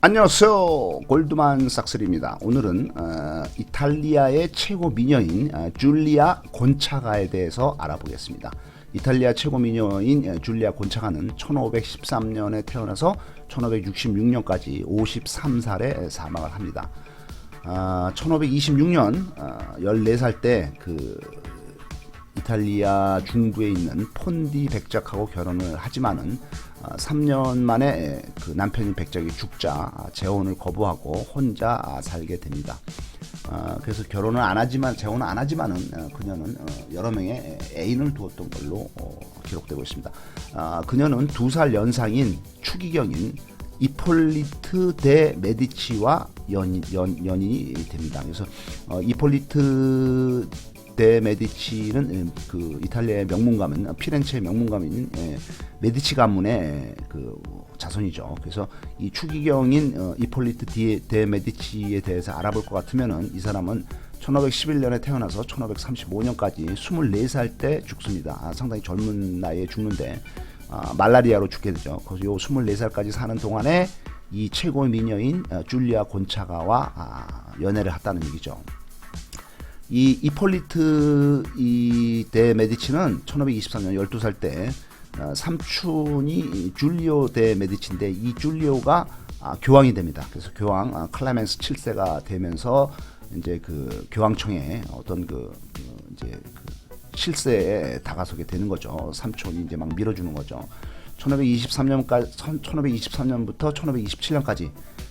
안녕하세요, 골드만삭스입니다. 오늘은 이탈리아의 최고 미녀인 줄리아 곤차가에 대해서 알아보겠습니다. 이탈리아 최고 미녀인 줄리아 곤차가는 1513년에 태어나서 1566년까지 53살에 사망을 합니다. 1526년 14살 때 이탈리아 중부에 있는 폰디 백작하고 결혼을 하지만은 3년 만에 그 남편인 백작이 죽자 재혼을 거부하고 혼자 살게 됩니다. 그래서 재혼은 안 하지만은 그녀는 여러 명의 애인을 두었던 걸로 기록되고 있습니다. 그녀는 2살 연상인 추기경인 이폴리트 데 메디치와 연인이 됩니다. 그래서 이폴리트 데 메디치는 그 이탈리아의 명문가면 피렌체의 명문가인 메디치 가문의 그 자손이죠. 그래서 이 추기경인 이폴리트 데 메디치에 대해서 알아볼 것 같으면은 이 사람은 1511년에 태어나서 1535년까지 24살 때 죽습니다. 상당히 젊은 나이에 죽는데 말라리아로 죽게 되죠. 그래서 요 24살까지 사는 동안에 이 최고의 미녀인 줄리아 곤차가와 연애를 했다는 얘기죠. 이 이폴리트 데 메디치는 1523년 12살 때 삼촌이 줄리오 데 메디치인데 이 줄리오가 교황이 됩니다. 그래서 교황 클레멘스 7세가 되면서 이제 그 교황청에 어떤 이제 실세에 다가서게 되는 거죠. 삼촌이 이제 막 밀어주는 거죠. 1523년부터 1527년까지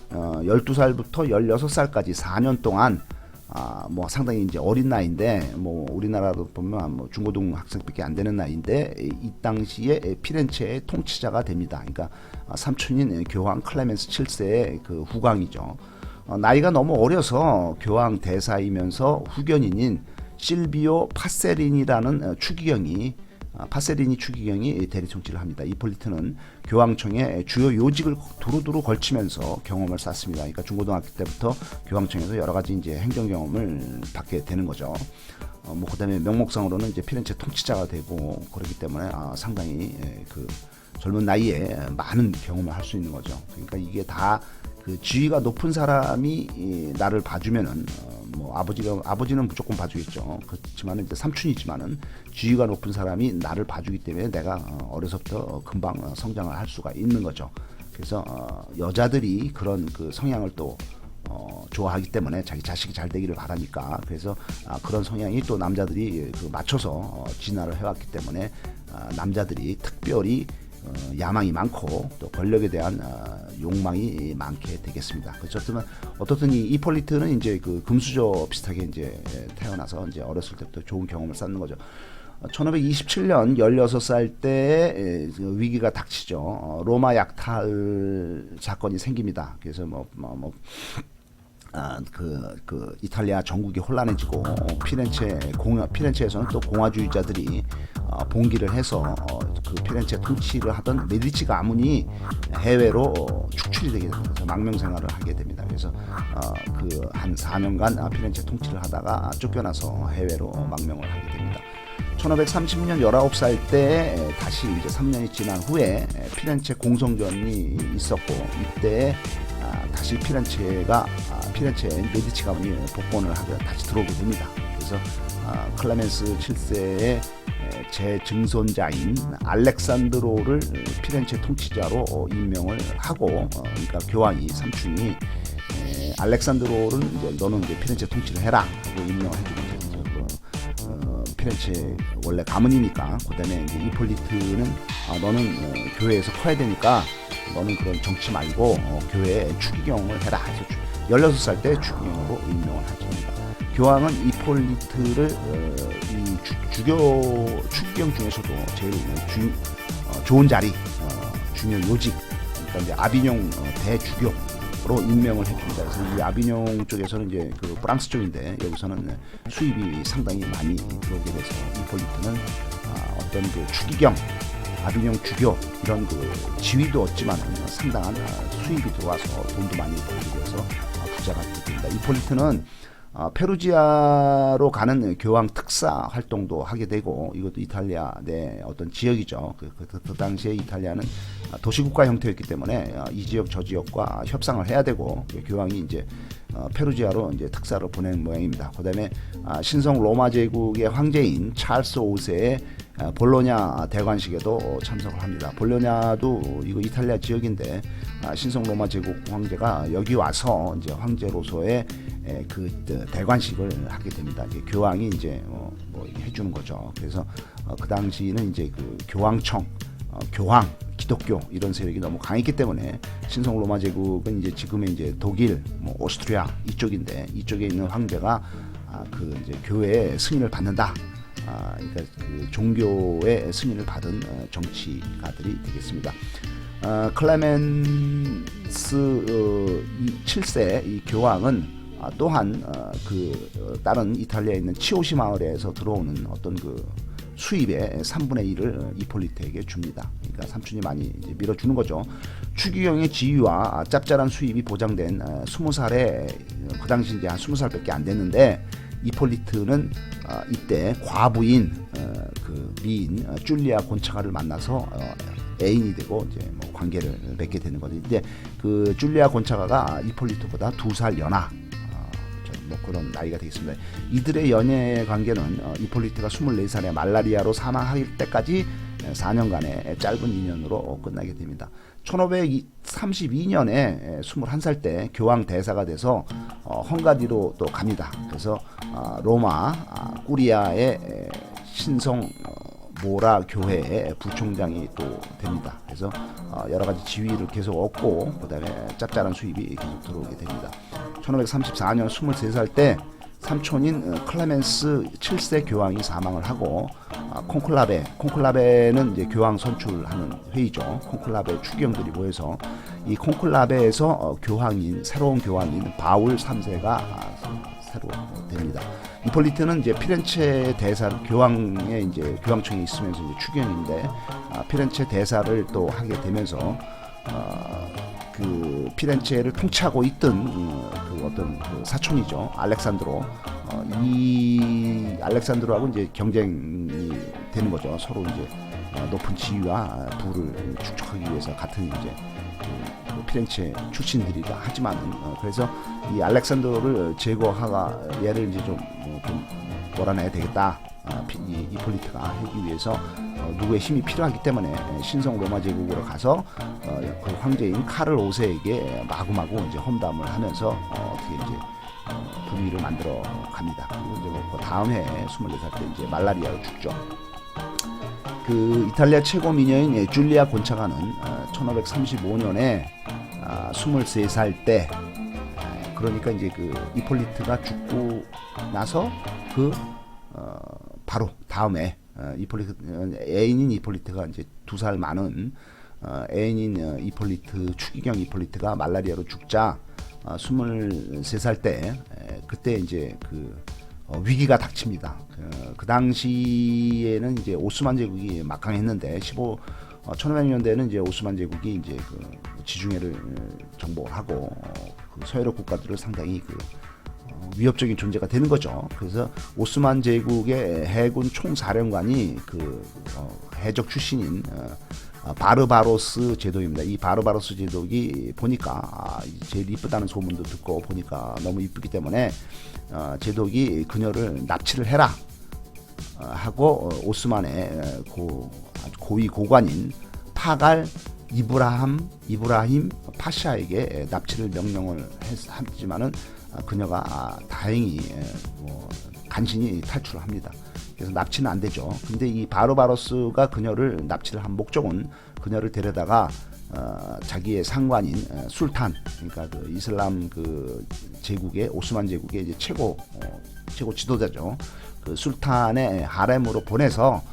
12살부터 16살까지 4년 동안 뭐 상당히 이제 어린 나이인데 뭐 우리나라로 보면 뭐 중고등 학생밖에 안 되는 나이인데 이 당시에 피렌체의 통치자가 됩니다. 그러니까 삼촌인 교황 클레멘스 7세의 그 후광이죠. 나이가 너무 어려서 교황 대사이면서 후견인인 실비오 파세리니라는 추기경이 대리 통치를 합니다. 이폴리트는 교황청의 주요 요직을 두루두루 걸치면서 경험을 쌓습니다. 그러니까 중고등학교 때부터 교황청에서 여러 가지 이제 행정 경험을 받게 되는 거죠. 뭐 그다음에 명목상으로는 이제 피렌체 통치자가 되고 그렇기 때문에 상당히 그 젊은 나이에 많은 경험을 할 수 있는 거죠. 그러니까 이게 다 그 지위가 높은 사람이 나를 봐주면은 뭐 아버지는 무조건 봐주겠죠. 그렇지만 이제 삼촌이지만은 지위가 높은 사람이 나를 봐주기 때문에 내가 어려서부터 금방 성장을 할 수가 있는 거죠. 그래서 여자들이 그런 그 성향을 또 좋아하기 때문에 자기 자식이 잘 되기를 바라니까 그래서 그런 성향이 또 남자들이 맞춰서 진화를 해왔기 때문에 남자들이 특별히 야망이 많고 또 권력에 대한 욕망이 많게 되겠습니다. 그렇죠. 어떻든 이 이폴리트는 이제 그 금수저 비슷하게 이제 태어나서 이제 어렸을 때부터 좋은 경험을 쌓는 거죠. 1527년 16살 때 위기가 닥치죠. 로마 약탈 사건이 생깁니다. 그래서 이탈리아 전국이 혼란해지고 피렌체에서는 또 공화주의자들이 봉기를 해서 그 피렌체 통치를 하던 메디치 가문이 해외로 축출이 되게 됩니다. 망명 생활을 하게 됩니다. 그래서 한 4년간 피렌체 통치를 하다가 쫓겨나서 해외로 망명을 하게 됩니다. 1530년 19살 때 다시 이제 3년이 지난 후에 피렌체 공성전이 있었고 이때 다시 피렌체의 메디치 가문이 복권을 하게 다시 들어오게 됩니다. 그래서 클레멘스 7세의 제증손자인 알렉산드로를 피렌체 통치자로 임명을 하고, 그러니까 교황이 삼촌이 알렉산드로를 이제 너는 이제 피렌체 통치를 해라 하고 임명을 해주고 피렌체 원래 가문이니까 그다음에 이제 이폴리트는 너는 교회에서 커야 되니까 너는 그런 정치 말고 교회에 추기경을 해라 해서 16살 때 추기경으로 임명을 하십니다. 교황은 이폴리트를 이 추기경 중에서도 제일 좋은 자리, 중요 요직, 그러니까 이제 아비뇽 대주교로 임명을 해줍니다. 그래서 이 아비뇽 쪽에서는 이제 그 프랑스 쪽인데 여기서는 수입이 상당히 많이 들어오게 돼서 이폴리트는 어떤 그 추기경, 아비뇽 주교 이런 그 지위도 얻지만 상당한 수입이 들어와서 돈도 많이 벌게 돼서 부자가 됩니다. 이폴리트는 페루지아로 가는 교황 특사 활동도 하게 되고, 이것도 이탈리아 내 어떤 지역이죠. 그 당시에 이탈리아는 도시국가 형태였기 때문에 이 지역 저 지역과 협상을 해야 되고, 교황이 이제 페루지아로 이제 특사로 보낸 모양입니다. 그다음에 신성 로마 제국의 황제인 찰스 5세의 볼로냐 대관식에도 참석을 합니다. 볼로냐도 이거 이탈리아 지역인데, 신성 로마 제국 황제가 여기 와서 이제 황제로서의 그 대관식을 하게 됩니다. 이제 교황이 이제 뭐 해주는 거죠. 그래서 그 당시는 이제 그 교황청, 교황, 기독교 이런 세력이 너무 강했기 때문에 신성 로마 제국은 이제 지금의 이제 독일, 뭐 오스트리아 이쪽인데, 이쪽에 있는 황제가 그 이제 교회의 승인을 받는다. 그러니까 그 종교의 승인을 받은 정치가들이 되겠습니다. 클레멘스 7세 이 교황은 또한 그 다른 이탈리아에 있는 치오시 마을에서 들어오는 어떤 그 수입의 3분의 1을 이폴리트에게 줍니다. 그러니까 삼촌이 많이 이제 밀어주는 거죠. 추기경의 지위와 짭짤한 수입이 보장된 20살에, 그 당시 이제 한 20살밖에 안 됐는데, 이폴리트는 이때 과부인 그 미인 줄리아 곤차가를 만나서 애인이 되고 이제 뭐 관계를 맺게 되는 거죠. 이제 그 줄리아 곤차가가 이폴리트보다 2살 연하, 뭐 그런 나이가 되겠습니다. 이들의 연애 관계는 이폴리트가 24살에 말라리아로 사망할 때까지 4년간의 짧은 인연으로 끝나게 됩니다. 1532년에 21살 때 교황 대사가 돼서 헝가리로 또 갑니다. 그래서 로마 꾸리아의 신성 모라 교회의 부총장이 또 됩니다. 그래서 여러 가지 지위를 계속 얻고, 그다음에 짭짤한 수입이 계속 들어오게 됩니다. 1534년 23살 때 삼촌인 클레멘스 7세 교황이 사망을 하고, 콘클라베는 이제 교황 선출하는 회의죠. 콘클라베 추기경들이 모여서 이 콘클라베에서 새로운 교황인 바울 3세가 새로 됩니다. 이폴리트는 이제 피렌체 대사를, 교황의 이제 교황청에 있으면서 이제 추기경인데, 피렌체 대사를 또 하게 되면서 그 피렌체를 통치하고 있던 그 어떤 그 사촌이죠, 알렉산드로. 이 알렉산드로하고 이제 경쟁이 되는 거죠. 서로 이제 높은 지위와 부를 축적하기 위해서 같은 이제 그 피렌체 출신들이라 하지만은, 그래서 이 알렉산드로를 제거하가 얘를 이제 좀 몰아내야 되겠다. 이폴리트가 하기 위해서 누구의 힘이 필요하기 때문에 신성 로마 제국으로 가서 그 황제인 카를 5세에게 마구마구 이제 험담을 하면서 어떻게 이제 분위기를 만들어 갑니다. 그리고 이제 그 다음 해에 24살 때 이제 말라리아로 죽죠. 그 이탈리아 최고 미녀인 줄리아 곤차가는 1535년에 23살 때, 그러니까 이제 그 이폴리트가 죽고 나서 그 바로 다음에 애인인 이폴리트가 이제 2살 많은 애인인 이폴리트, 추기경 이폴리트가 말라리아로 죽자 23살 때, 그때 이제 그 위기가 닥칩니다. 그 당시에는 이제 오스만 제국이 막강했는데 1500년대에는 이제 오스만 제국이 이제 그 지중해를 정복하고 그 서유럽 국가들을 상당히 그 위협적인 존재가 되는 거죠. 그래서 오스만 제국의 해군 총사령관이 그 해적 출신인 바르바로스 제독입니다. 이 바르바로스 제독이 보니까 제일 이쁘다는 소문도 듣고 보니까 너무 이쁘기 때문에 제독이 그녀를 납치를 해라 하고 오스만의 고위 고관인 파갈 이브라힘 파샤에게 납치를 명령을 했지만은 그녀가 다행히 간신히 탈출을 합니다. 그래서 납치는 안 되죠. 근데 이 바르바로스가 그녀를 납치를 한 목적은 그녀를 데려다가 자기의 상관인 술탄, 그러니까 그 이슬람 그 제국의 오스만 제국의 이제 최고 지도자죠. 그 술탄의 하렘으로 보내서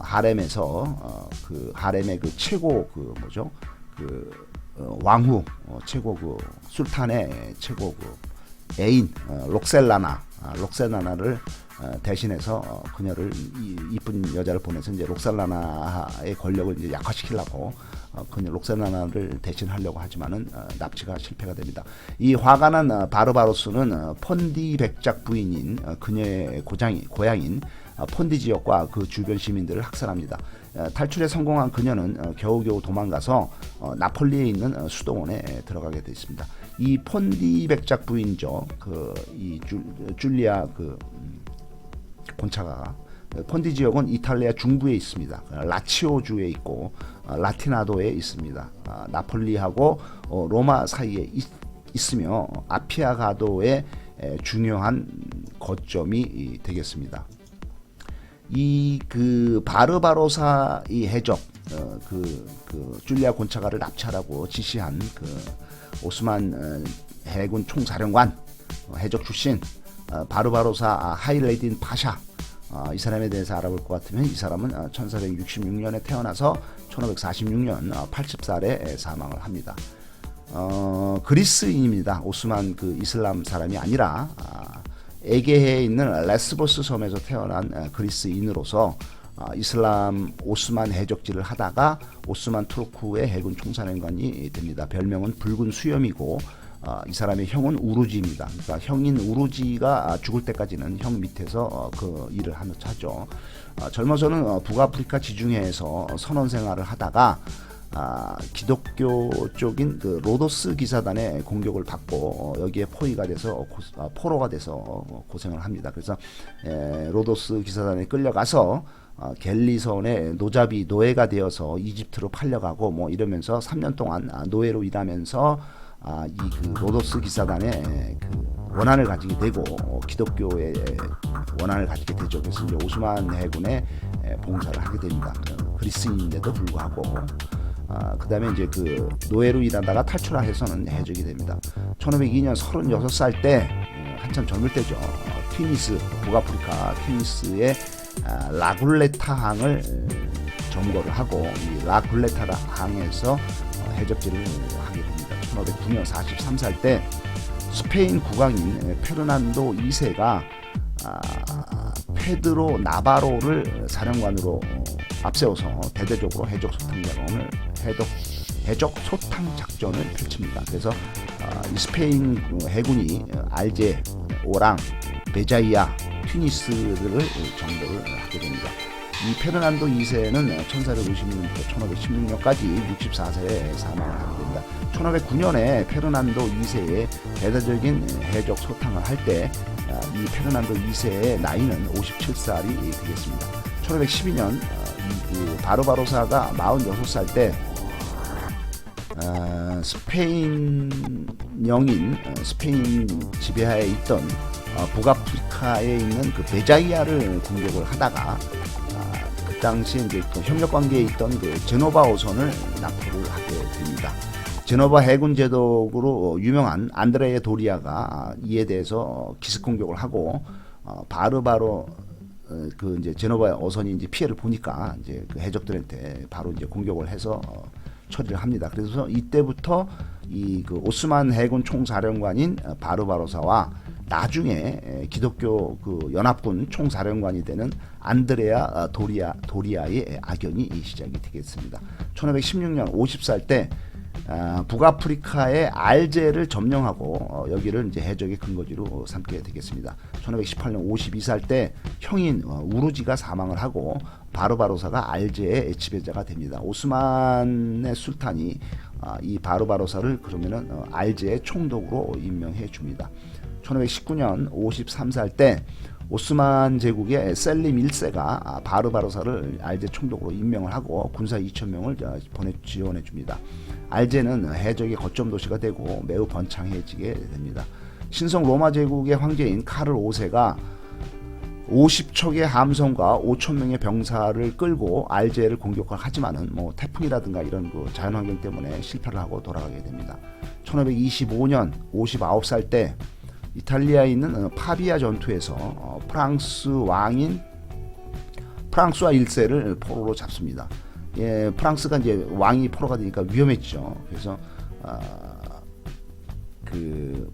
하렘에서 그 하렘의 그 최고 그 뭐죠? 그 왕후 최고 그 술탄의 최고 그 애인 록셀라나를 대신해서 그녀를 이쁜 여자를 보내서 이제 록살라나의 권력을 이제 약화시키려고 그녀 록살라나를 대신하려고 하지만은 납치가 실패가 됩니다. 이 화가 난 바르바로스는 폰디 백작 부인인 그녀의 고향인 폰디 지역과 그 주변 시민들을 학살합니다. 탈출에 성공한 그녀는 겨우겨우 도망가서 나폴리에 있는 수도원에 들어가게 되어 있습니다. 이 폰디 백작 부인죠. 이 줄리아 곤차가 폰디 지역은 이탈리아 중부에 있습니다. 라치오주에 있고 라티나도에 있습니다. 나폴리하고 로마 사이에 있으며 아피아가도의 중요한 거점이 되겠습니다. 이 바르바로사 이 해적 줄리아 곤차가를 납치하라고 지시한 오스만 해군 총사령관 해적 출신 바르바로사 하일레딘 파샤, 이 사람에 대해서 알아볼 것 같으면 이 사람은 1466년에 태어나서 1546년 80살에 사망을 합니다. 그리스인입니다. 오스만 이슬람 사람이 아니라 에게해에 있는 레스보스 섬에서 태어난 그리스인으로서 이슬람 오스만 해적지를 하다가 오스만 투르크의 해군 총사령관이 됩니다. 별명은 붉은 수염이고 이 사람의 형은 우루지입니다. 그러니까 형인 우루지가 죽을 때까지는 형 밑에서 그 일을 하죠. 젊어서는 북아프리카 지중해에서 선원 생활을 하다가 기독교 쪽인 로도스 기사단의 공격을 받고 여기에 포위가 돼서 포로가 돼서 고생을 합니다. 그래서 로도스 기사단에 끌려가서 갤리선의 노예가 되어서 이집트로 팔려가고 뭐 이러면서 3년 동안 노예로 일하면서 로도스 기사단의 원한을 가지게 되고 기독교의 원한을 가지게 되죠. 그래서 이제 오스만 해군에 봉사를 하게 됩니다. 그리스인인데도 불구하고 그 다음에 이제 노예로 일하다가 탈출해서는 해적이 됩니다. 1502년 36살 때 한참 젊을 때죠. 튀니스, 북아프리카 튀니스의 라굴레타 항을 점거를 하고 이 라굴레타 항에서 해적질을 하게 됩니다. 1509년 43살 때 스페인 국왕인 페르난도 2세가 페드로 나바로를 사령관으로 앞세워서 대대적으로 해적 소탕 작전을 펼칩니다. 그래서 이 스페인 해군이 알제, 오랑, 베자이아, 튀니스를 정보를 하게 됩니다. 이 페르난도 2세는 1450년부터 1516년까지 64세에 사망을 하게 됩니다. 1509년에 페르난도 2세의 대대적인 해적 소탕을 할 때 이 페르난도 2세의 나이는 57살이 되겠습니다. 1512년 바르바로사가 46살 때 스페인 지배하에 있던 북아프리카에 있는 베자이아를 공격을 하다가 그 당시에 이제 협력 관계에 있던 제노바 오선을 납포를 하게 됩니다. 제노바 해군 제독으로 유명한 안드레 도리아가 이에 대해서 기습 공격을 하고 바로 이제 제노바 어선이 이제 피해를 보니까 이제 해적들한테 바로 이제 공격을 해서 처리를 합니다. 그래서 이때부터 오스만 해군 총사령관인 바르바로사와 나중에 기독교 연합군 총사령관이 되는 안드레아 도리아의 악연이 시작이 되겠습니다. 1516년 50살 때 북아프리카의 알제를 점령하고 여기를 이제 해적의 근거지로 삼게 되겠습니다. 1518년 52살 때 형인 우루지가 사망을 하고 바르바로사가 알제의 지배자가 됩니다. 오스만의 술탄이 이 바르바로사를 그러면은 알제의 총독으로 임명해 줍니다. 1519년 53살 때 오스만 제국의 셀림 1세가 바르바로사를 알제 총독으로 임명을 하고 군사 2,000명을 지원해 줍니다. 알제는 해적의 거점 도시가 되고 매우 번창해지게 됩니다. 신성 로마 제국의 황제인 카를 5세가 50척의 함선과 5,000명의 병사를 끌고 알제를 공격을 하지만은 태풍이라든가 이런 자연환경 때문에 실패를 하고 돌아가게 됩니다. 1525년 59살 때 이탈리아에 있는 파비아 전투에서 프랑스와 1세를 포로로 잡습니다. 프랑스가 이제 왕이 포로가 되니까 위험했죠. 그래서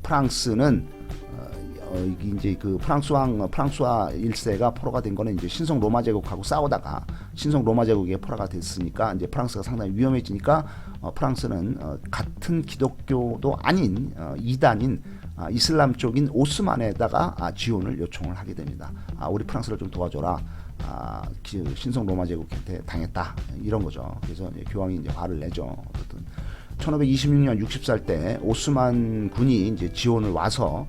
프랑스는 이게 이제 그 프랑스와 1세가 포로가 된 거는 이제 신성 로마 제국하고 싸우다가 신성 로마 제국에 포로가 됐으니까 이제 프랑스가 상당히 위험해지니까 프랑스는 같은 기독교도 아닌 이단인 이슬람 쪽인 오스만에다가 지원을 요청을 하게 됩니다. 우리 프랑스를 좀 도와줘라. 신성 로마 제국한테 당했다 이런 거죠. 그래서 교황이 이제 화를 내죠. 어쨌든 1526년 60살 때 오스만 군이 이제 지원을 와서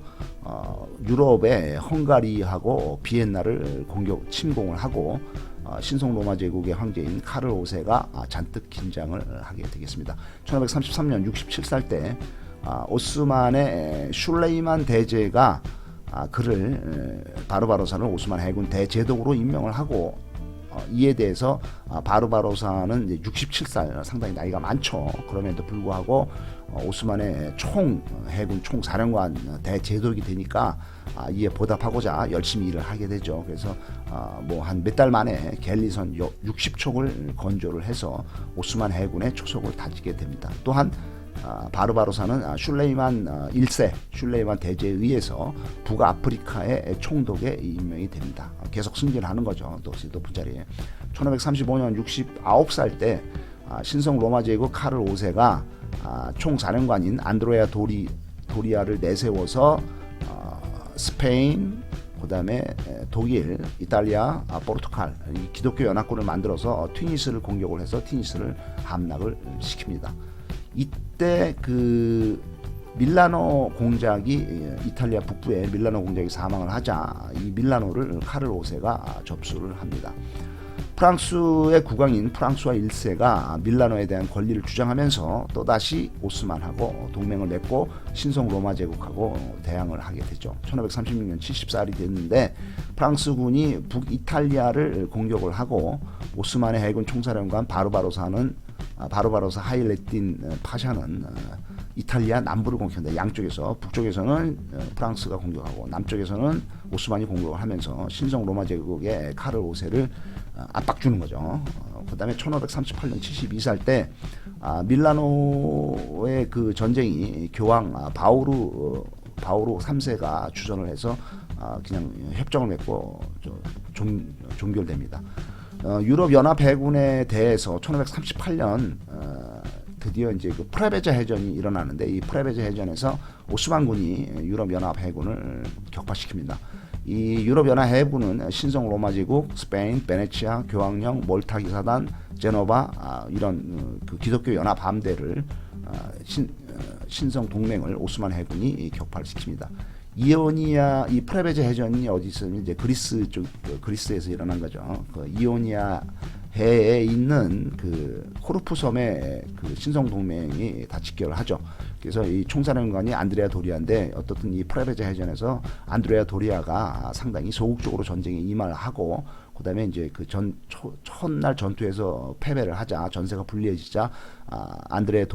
유럽의 헝가리하고 비엔나를 침공을 하고 신성 로마 제국의 황제인 카를 5세가 잔뜩 긴장을 하게 되겠습니다. 1533년 67살 때 오스만의 슐레이만 대제가 그를 바르바로사를 오스만 해군 대제독으로 임명을 하고 이에 대해서 바르바로사는 이제 67살 상당히 나이가 많죠. 그럼에도 불구하고 오스만의 해군 총사령관 대제독이 되니까 이에 보답하고자 열심히 일을 하게 되죠. 그래서 뭐 한 몇 달 만에 갤리선 60척을 건조를 해서 오스만 해군의 초석을 다지게 됩니다. 또한 바르바로사는 슐레이만 1세 슐레이만 대제에 의해서 북아프리카의 총독에 임명이 됩니다. 계속 승진하는 거죠. 또 높은 자리에. 1535년 69살 때 신성 로마 제국 카를 5세가 총사령관인 안드레아 도리아를 내세워서 스페인, 그다음에 독일, 이탈리아, 포르투갈 이 기독교 연합군을 만들어서 튀니스를 공격을 해서 튀니스를 함락을 시킵니다. 이때 그 밀라노 공작이 이탈리아 북부에 밀라노 공작이 사망을 하자 이 밀라노를 카를 5세가 접수를 합니다. 프랑스의 국왕인 프랑스와 1세가 밀라노에 대한 권리를 주장하면서 또다시 오스만하고 동맹을 맺고 신성 로마 제국하고 대항을 하게 되죠. 1536년 70살이 됐는데 프랑스군이 북이탈리아를 공격을 하고 오스만의 해군 총사령관 바르바로사 하일레딘 파샤는 이탈리아 남부를 공격한다. 양쪽에서 북쪽에서는 프랑스가 공격하고 남쪽에서는 오스만이 공격을 하면서 신성 로마 제국의 카를 5세를 압박 주는 거죠. 그 다음에 1538년 72살 때 밀라노의 그 전쟁이 교황 바오로 3세가 주전을 해서 그냥 협정을 맺고 종결됩니다. 유럽 연합 해군에 대해서 1538년 드디어 이제 그 프레베제 해전이 일어나는데 이 프레베제 해전에서 오스만군이 유럽 연합 해군을 격파시킵니다. 이 유럽 연합 해군은 신성 로마 제국, 스페인, 베네치아, 교황령, 몰타 기사단, 제노바 이런 그 기독교 연합 함대를 신성 동맹을 오스만 해군이 격파를 시킵니다. 이오니아 이 프레베제 해전이 어디 있으면 이제 그리스에서 일어난 거죠. 그 이오니아 해에 있는 그 코르푸 섬에 그 신성 동맹이 다 직결을 하죠. 그래서 이 총사령관이 안드레아 도리아인데 어떻든 이 프레베제 해전에서 안드레아 도리아가 상당히 소극적으로 전쟁에 임하를 하고 그다음에 이제 그 첫날 전투에서 패배를 하자 전세가 불리해지자 안드레아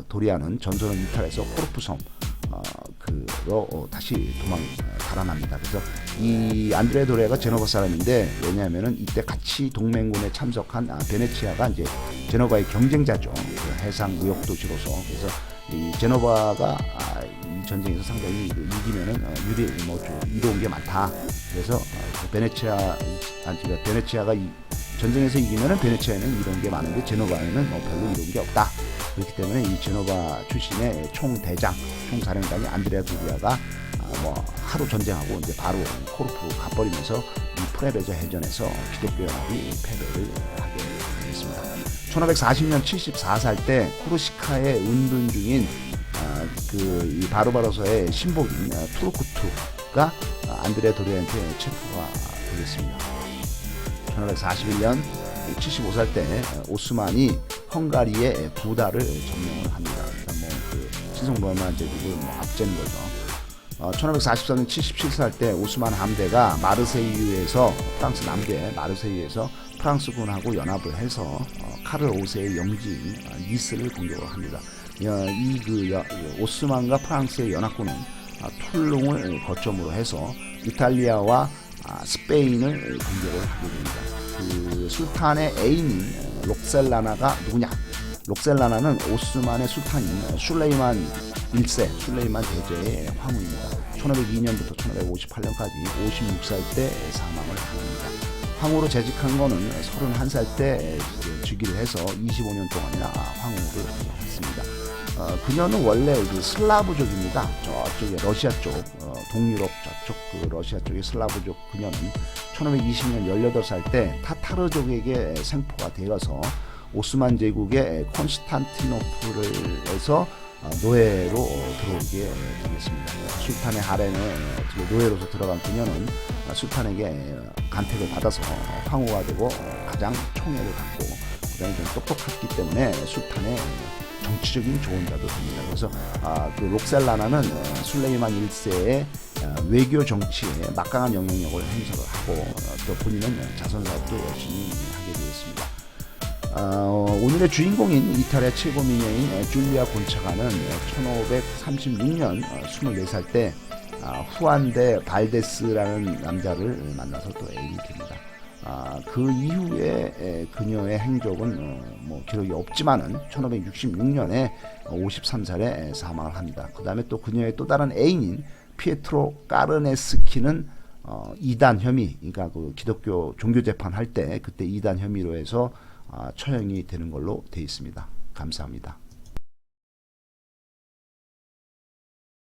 도리아는 전선을 이탈해서 코르푸 섬 그로 다시 달아납니다. 그래서 이 안드레아 도리아가 제노바 사람인데 왜냐하면은 이때 같이 동맹군에 참석한 베네치아가 이제 제노바의 경쟁자죠. 그 해상 무역 도시로서. 그래서 이 제노바가 이 전쟁에서 상당히 이기면은 이로운 게 많다. 그래서 베네치아가 이 전쟁에서 이기면은 베네치아에는 이로운 게 많은데 제노바에는 별로 이로운 게 없다. 그렇기 때문에 이 제노바 출신의 총사령관이 안드레아 도리아가 하루 전쟁하고 이제 바로 코르푸 가버리면서 이 프레베제 해전에서 기독교 연합이 패배를 하게 되었습니다. 1540년 74살 때 코르시카에 운둔 중인 이 바르바로사의 신복인 투르쿠투가 안드레아 도리아한테 체포가 되겠습니다. 1541년 75살 때 오스만이 헝가리의 부다를 점령을 합니다. 그러니까 그 신성 로마 제국을 앞제는 거죠. 1543년 77살 때 오스만 함대가 마르세유에서 프랑스 남부의 마르세유에서 프랑스군하고 연합을 해서 카를 5세의 영지인 니스를 공격을 합니다. 오스만과 프랑스의 연합군은 툴룽을 거점으로 해서 이탈리아와 스페인을 공격을 하게 됩니다. 그 술탄의 애인인 록셀라나가 누구냐? 록셀라나는 오스만의 술탄인 슐레이만 1세 술레이만 대제의 황후입니다. 1502년부터 1558년까지 56살 때 사망을 합니다. 황후로 재직한 거는 31살 때 즉위를 해서 25년 동안이나 황후를 했습니다. 그녀는 원래 슬라브족입니다. 저쪽에 러시아 쪽, 동유럽 저쪽 그 러시아 쪽의 슬라브족 그녀는 1520년 18살 때 타타르족에게 생포가 되어서 오스만 제국의 콘스탄티노플에서 노예로 들어오게 되겠습니다. 술탄의 하렘에 노예로서 들어간 그녀는 술탄에게 간택을 받아서 황후가 되고 가장 총애를 받고 그다음에 좀 똑똑했기 때문에 술탄의 정치적인 조언자도 됩니다. 그래서 그 록셀라나는 술레이만 1세의 외교 정치에 막강한 영향력을 행사를 하고 또 본인은 자선사업도 열심히 하게 되었습니다. 오늘의 주인공인 이탈리아 최고 미녀인 줄리아 곤차가는 1536년 24살 때 후안 데 발데스라는 남자를 만나서 또 애인이 됩니다. 그 이후에 그녀의 행적은 뭐 기록이 없지만은 1566년에 53살에 사망을 합니다. 그 다음에 또 그녀의 또 다른 애인인 피에트로 까르네스키는 이단 혐의, 그러니까 그 기독교 종교 재판 할 때 그때 이단 혐의로 해서 처형이 되는 걸로 되어 있습니다. 감사합니다.